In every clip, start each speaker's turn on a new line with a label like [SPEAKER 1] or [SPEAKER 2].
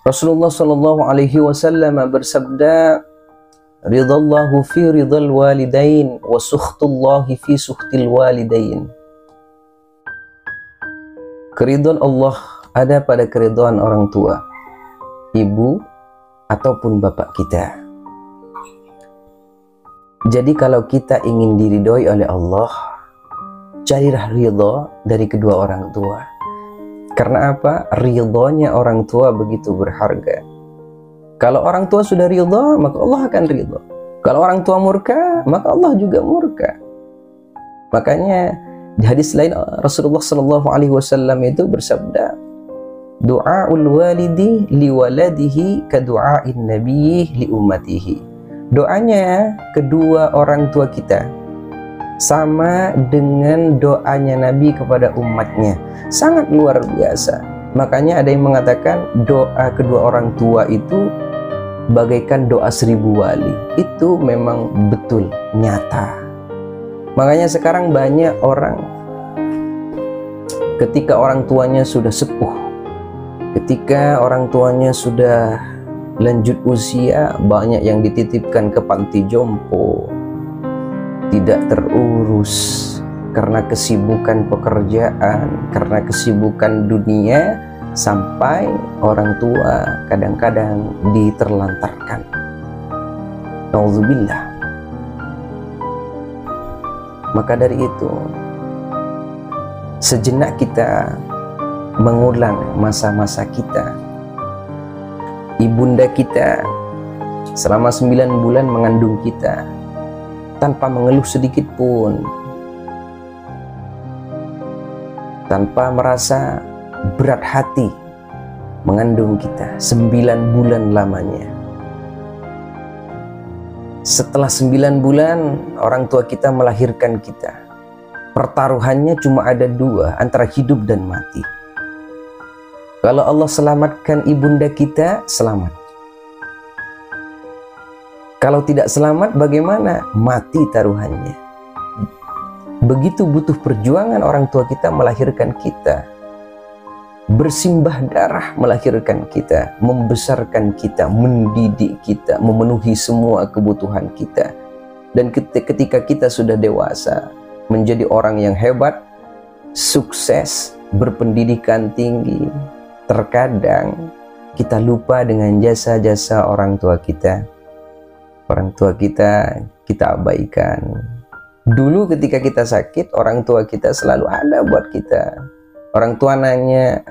[SPEAKER 1] Rasulullah Shallallahu Alaihi Wasallam bersabda, "Ridallahu fi ridal walidain, wa sukhtullahi fi sukhtil walidain." Keridhaan Allah ada pada keridhaan orang tua, ibu ataupun bapak kita. Jadi kalau kita ingin diridhoi oleh Allah, carilah ridha dari kedua orang tua. Karena apa? Ridhonya orang tua begitu berharga. Kalau orang tua sudah ridha, maka Allah akan ridha. Kalau orang tua murka, maka Allah juga murka. Makanya di hadis lain Rasulullah Shallallahu Alaihi Wasallam itu bersabda, "Du'aul walidi li waladihi ka du'ain nabiyyi li ummatihi." Doanya kedua orang tua kita sama dengan doanya Nabi kepada umatnya, sangat luar biasa. Makanya ada yang mengatakan doa kedua orang tua itu bagaikan doa 1000 wali. Itu memang betul, nyata. Makanya sekarang banyak orang ketika orang tuanya sudah sepuh, ketika orang tuanya sudah lanjut usia, banyak yang dititipkan ke panti jompo, tidak terurus karena kesibukan pekerjaan, karena kesibukan dunia, sampai orang tua kadang-kadang diterlantarkan. Nauzubillah. Maka dari itu, sejenak kita mengulang masa-masa kita. Ibunda kita selama 9 bulan mengandung kita tanpa mengeluh sedikit pun, tanpa merasa berat hati mengandung kita 9 bulan lamanya. Setelah 9 bulan orang tua kita melahirkan kita. Pertaruhannya cuma ada 2, antara hidup dan mati. Kalau Allah selamatkan ibunda kita, selamat. Kalau tidak selamat, bagaimana? Mati taruhannya. Begitu butuh perjuangan orang tua kita melahirkan kita, bersimbah darah melahirkan kita, membesarkan kita, mendidik kita, memenuhi semua kebutuhan kita. Dan ketika kita sudah dewasa, menjadi orang yang hebat, sukses, berpendidikan tinggi, terkadang kita lupa dengan jasa-jasa orang tua kita. Orang tua kita abaikan. Dulu ketika kita sakit, orang tua kita selalu ada buat kita. Orang tua nanya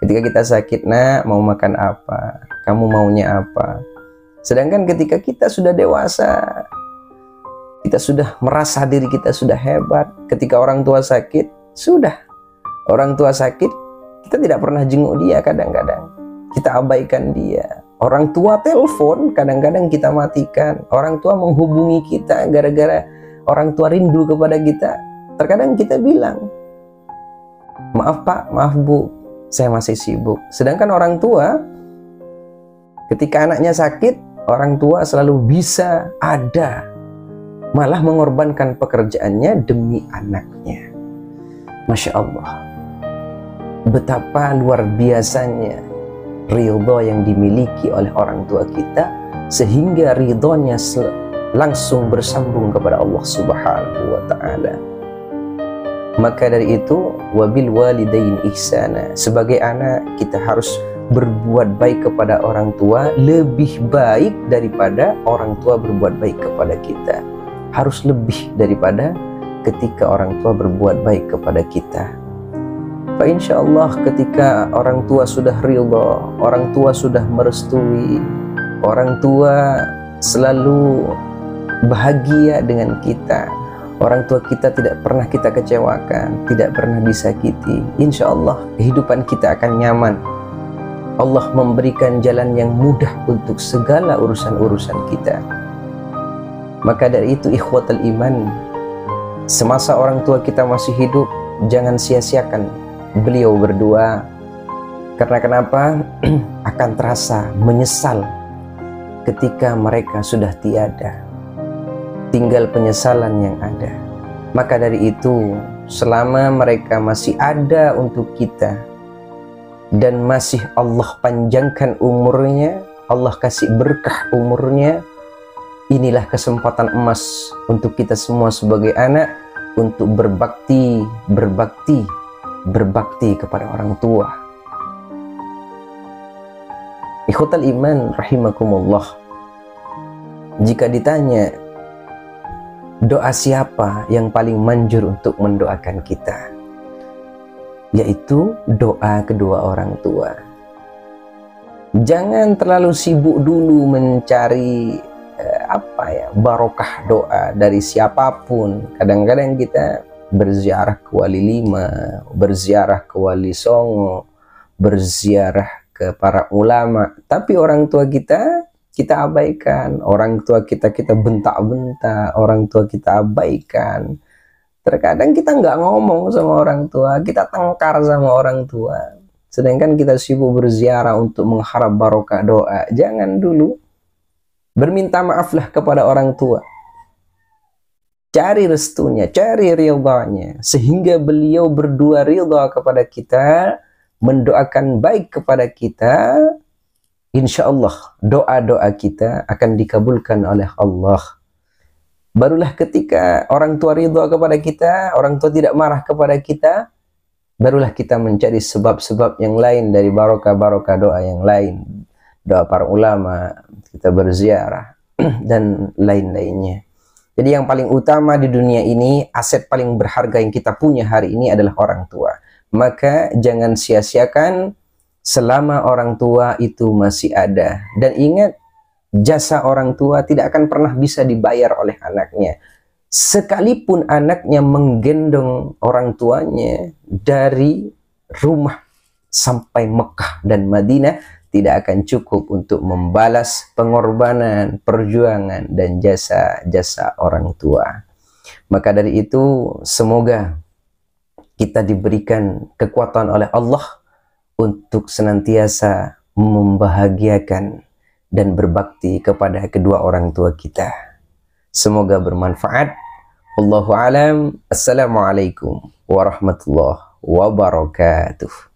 [SPEAKER 1] ketika kita sakit, "Nak, mau makan apa? Kamu maunya apa?" Sedangkan ketika kita sudah dewasa, kita sudah merasa diri kita sudah hebat. Ketika orang tua sakit, sudah. Orang tua sakit, kita tidak pernah jenguk dia kadang-kadang. Kita abaikan dia. Orang tua telepon, kadang-kadang kita matikan. Orang tua menghubungi kita gara-gara orang tua rindu kepada kita. Terkadang kita bilang, "Maaf Pak, maaf Bu, saya masih sibuk." Sedangkan orang tua, ketika anaknya sakit, orang tua selalu bisa ada, malah mengorbankan pekerjaannya demi anaknya. Masya Allah, betapa luar biasanya ridho yang dimiliki oleh orang tua kita, sehingga ridhonya langsung bersambung kepada Allah Subhanahu wa Ta'ala. Maka dari itu, wabil walidain ihsana, sebagai anak kita harus berbuat baik kepada orang tua lebih baik daripada orang tua berbuat baik kepada kita. Harus lebih daripada ketika orang tua berbuat baik kepada kita. Insya Allah ketika orang tua sudah ridha, orang tua sudah merestui, orang tua selalu bahagia dengan kita, orang tua kita tidak pernah kita kecewakan, tidak pernah disakiti, insya Allah kehidupan kita akan nyaman. Allah memberikan jalan yang mudah untuk segala urusan-urusan kita. Maka dari itu ikhwatul iman, semasa orang tua kita masih hidup, jangan sia-siakan beliau berdua. Karena kenapa? Akan terasa menyesal ketika mereka sudah tiada, tinggal penyesalan yang ada. Maka dari itu, selama mereka masih ada untuk kita, dan masih Allah panjangkan umurnya, Allah kasih berkah umurnya, inilah kesempatan emas untuk kita semua sebagai anak untuk berbakti kepada orang tua. Ikhwatal iman rahimakumullah, jika ditanya doa siapa yang paling manjur untuk mendoakan kita, yaitu doa kedua orang tua. Jangan terlalu sibuk dulu mencari barokah doa dari siapapun. Kadang-kadang kita berziarah ke Wali Lima, berziarah ke Wali Songo, berziarah ke para ulama, tapi orang tua kita abaikan, orang tua kita bentak-bentak, orang tua kita abaikan. Terkadang kita nggak ngomong sama orang tua, kita tengkar sama orang tua, sedangkan kita sibuk berziarah untuk mengharap barokah doa. Jangan dulu. Berminta maaflah kepada orang tua, cari restunya, cari ridhanya, sehingga beliau berdua ridha kepada kita, mendoakan baik kepada kita. Insya Allah doa-doa kita akan dikabulkan oleh Allah. Barulah ketika orang tua ridha kepada kita, orang tua tidak marah kepada kita, barulah kita mencari sebab-sebab yang lain dari barokah-barokah doa yang lain. Doa para ulama, kita berziarah, dan lain-lainnya. Jadi yang paling utama di dunia ini, aset paling berharga yang kita punya hari ini adalah orang tua. Maka jangan sia-siakan selama orang tua itu masih ada. Dan ingat, jasa orang tua tidak akan pernah bisa dibayar oleh anaknya. Sekalipun anaknya menggendong orang tuanya dari rumah sampai Mekah dan Madinah, tidak akan cukup untuk membalas pengorbanan, perjuangan, dan jasa-jasa orang tua. Maka dari itu, semoga kita diberikan kekuatan oleh Allah untuk senantiasa membahagiakan dan berbakti kepada kedua orang tua kita. Semoga bermanfaat. Wallahu a'lam. Assalamualaikum warahmatullahi wabarakatuh.